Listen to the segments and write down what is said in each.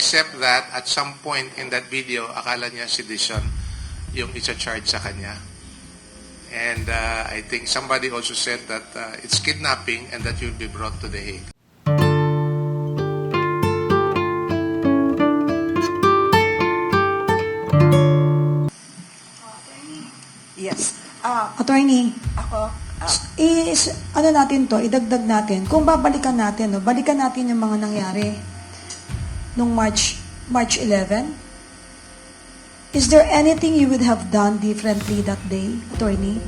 except that at some point in that video, akala niya si Dishon yung isa-charge sa kanya. And I think somebody also said that it's kidnapping and that you'll be brought to The Hague. Yes. Attorney, Ako, ano natin to, idagdag natin. Kung babalikan natin, no, balikan natin yung mga nangyari nung March 11. Is there anything you would have done differently that day, attorney?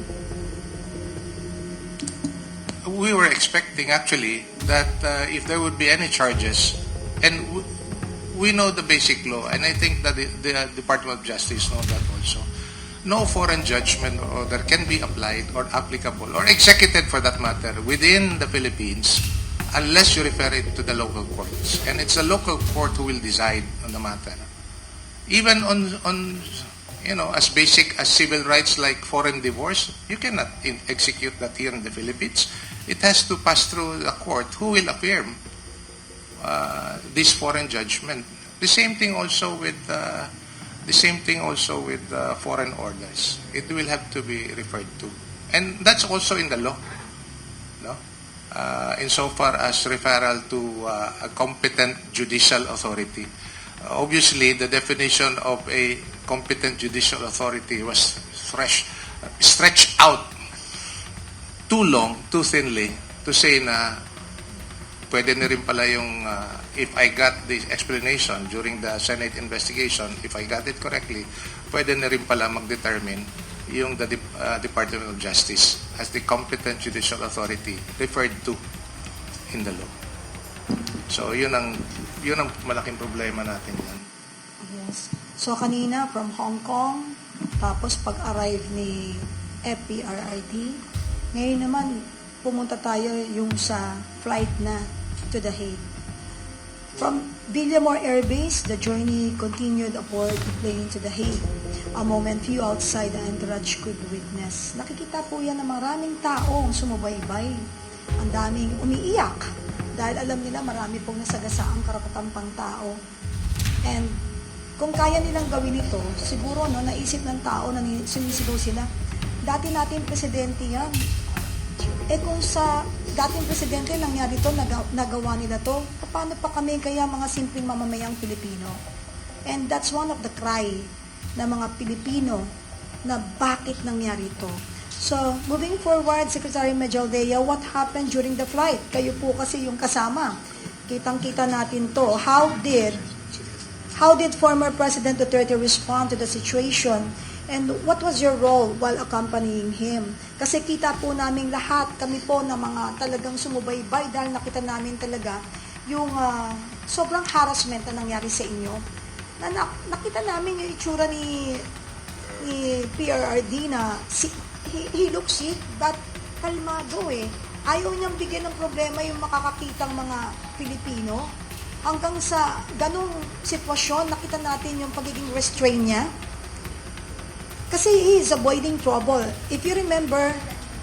We were expecting actually that if there would be any charges, and we know the basic law, and I think that the Department of Justice know that also. No foreign judgment or that can be applied or applicable or executed for that matter within the Philippines unless you refer it to the local courts. And it's a local court who will decide on the matter. Even on as basic as civil rights like foreign divorce, you cannot execute that here in the Philippines. It has to pass through the court who will affirm this foreign judgment. The same thing also with foreign orders. It will have to be referred to, and that's also in the law, no? Insofar as referral to a competent judicial authority. Obviously, the definition of a competent judicial authority was stretched out too long, too thinly, to say na pwede na rin pala yung, if I got the explanation during the Senate investigation, if I got it correctly, pwede na rin pala mag-determine yung the Department of Justice as the competent judicial authority referred to in the law. So, yun ang malaking problema natin yan. Yes. So, kanina, from Hong Kong, tapos pag-arrive ni FPRRD, ngayon naman, pumunta tayo yung sa flight na to The Hague. From Villamor Air Base, the journey continued aboard the plane to The Hague. A moment few outside the entourage could witness. Nakikita po yan ng maraming taong sumubaybay. Ang daming umiiyak dahil alam nila marami pong nasagasaang karapatang pangtao. And kung kaya nilang gawin ito, siguro naisip ng tao na sinisigaw sila, dati natin presidente yan. Kung sa dating presidente nangyari ito, nagawa nila to, paano pa kami kaya mga simpleng mamamayang Pilipino? And that's one of the cry ng mga Pilipino na bakit nangyari ito. So, moving forward, Secretary Majaldea, what happened during the flight? Kayo po kasi yung kasama. Kitang-kita natin to. How did former President Duterte respond to the situation? And what was your role while accompanying him? Kasi kita po namin lahat, kami po na mga talagang sumubaybay dahil nakita namin talaga yung sobrang harassment na nangyari sa inyo. Nakita namin yung itsura ni PRRD na he looks sick, but kalmado eh. Ayaw niyang bigyan ng problema yung makakakitang mga Pilipino. Hanggang sa ganung sitwasyon, nakita natin yung pagiging restraint niya. Kasi he is avoiding trouble. If you remember,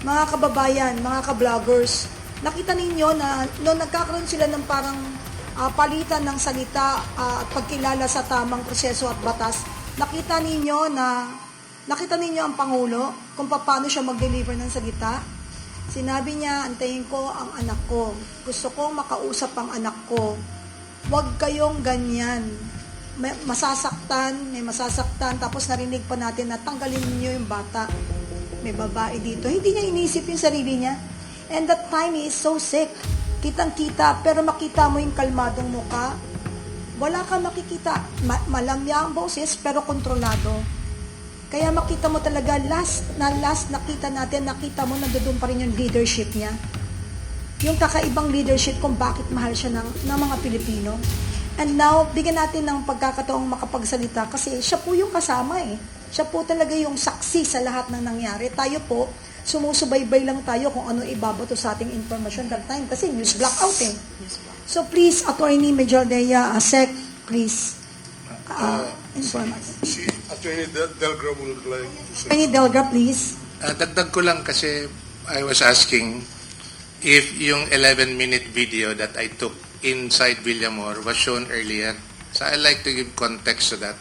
mga kababayan, mga ka-vloggers, nakita ninyo na noong nagkakaroon sila ng parang palitan ng salita at pagkilala sa tamang proseso at batas, nakita ninyo ang Pangulo kung paano siya mag-deliver ng salita. Sinabi niya, antayin ko ang anak ko. Gusto kong makausap ang anak ko. Huwag kayong ganyan. May masasaktan, tapos narinig pa natin na tanggalin niyo yung bata. May babae dito. Hindi niya inisip yung sarili niya. And that time, he is so sick. Kitang-kita, pero makita mo yung kalmadong muka. Wala kang makikita. Malamya ang boses, pero kontrolado. Kaya makita mo talaga, last nakita mo nandoon pa rin yung leadership niya. Yung kakaibang leadership kung bakit mahal siya ng mga Pilipino. And now, bigyan natin ng pagkakataong makapagsalita kasi siya po yung kasama eh. Siya po talaga yung saksi sa lahat ng nangyari. Tayo po, sumusubaybay lang tayo kung ano ibabato sa ating informasyon that time kasi news blackout eh. So please, Attorney Majaldea, Sec, please, inform us. Si Attorney Delgra would like to say. Attorney Delgra, please. Dagdag ko lang kasi I was asking if yung 11-minute video that I took inside Villamor was shown earlier So I like to give context to that.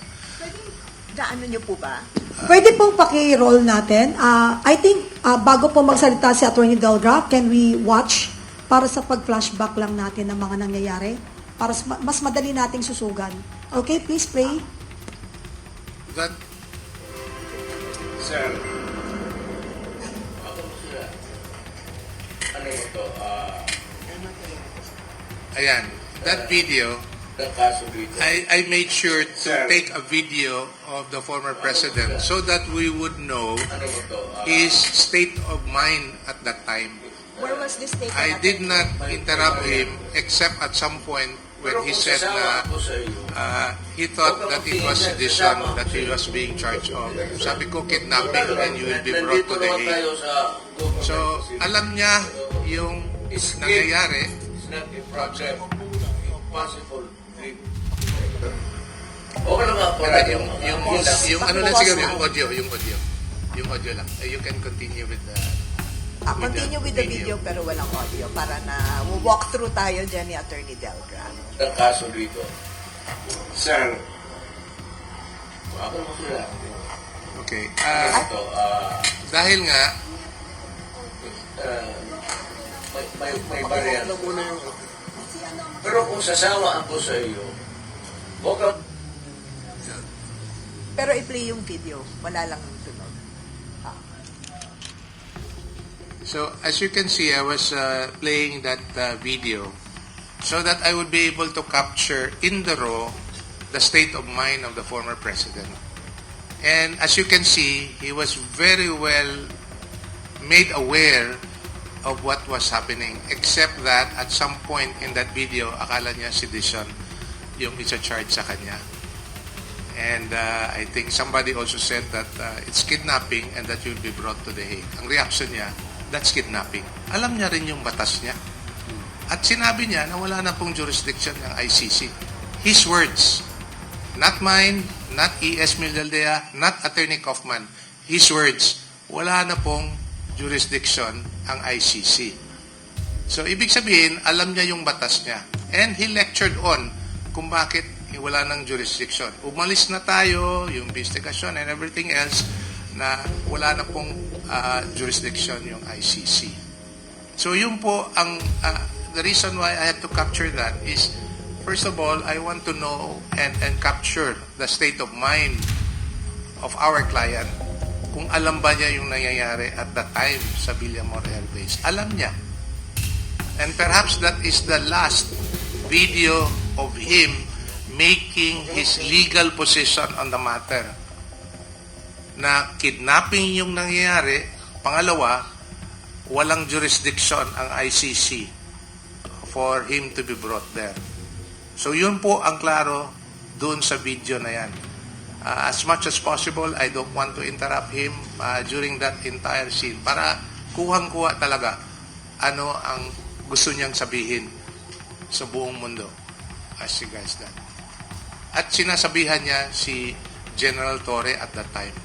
Gaano niyo po ba? Pwede pong paki-roll natin. I think, bago po magsalita si Attorney Delgra, can we watch para sa pag-flashback lang natin ng mga nangyayari? Para mas madali nating susugan. Okay, please play. That, Sir, ano ito? ayan, that video, The kaso dito. I made sure to Sir. take a video of the former president so that we would know Ano ito? his state of mind at that time. Where was this taken? I did not interrupt him except at some point when he said na ako sa iyo, he thought that it was sedition that he was being charged of. Sabi ko, kidnapping and you will be brought to the nandito naman tayo Hague. sa So, alam niya yung nangyayari. It's not a problem. Impossible. Okay lang nga po. Pero yung ano lang siguro, yung audio lang. You can continue with the Continue with the video pero walang audio para na walk through tayo dyan ni Attorney Delgra. The kaso dito. Sir, ako mo sila. Okay. Ito, Dahil nga, may barrier. Pero kung sasawa ako sa iyo, huwag ka Pero i-play yung video. Wala lang yung tunog. so as you can see, I was playing that video so that I would be able to capture in the raw the state of mind of the former president. And as you can see, he was very well made aware of what was happening, except that at some point in that video, akala niya sedition yung isa-charge sa kanya. And I think somebody also said that it's kidnapping and that you'll be brought to the Hague. Ang reaction niya, that's kidnapping. Alam niya rin yung batas niya. At sinabi niya na wala na pong jurisdiction ng ICC. His words, not mine, not E.S. Mildaldea, not Attorney Kaufman. His words, wala na pong jurisdiction ang ICC. So, ibig sabihin, alam niya yung batas niya. And he lectured on kung bakit wala ng jurisdiction. Umalis na tayo, yung investigasyon and everything else, na wala na pong jurisdiction yung ICC. So, yun po ang the reason why I had to capture that is, first of all, I want to know and capture the state of mind of our client. Kung alam ba niya yung nangyayari at the time sa Villamor Air Base. Alam niya. And perhaps that is the last video of him making his legal position on the matter. Na kidnapping yung nangyayari. Pangalawa, walang jurisdiction ang ICC for him to be brought there. So yun po ang klaro doon sa video na yan. As much as possible, I don't want to interrupt him during that entire scene para kuhang-kuha talaga ano ang gusto niyang sabihin sa buong mundo as regards that. At sinasabihan niya si General Torre at that time.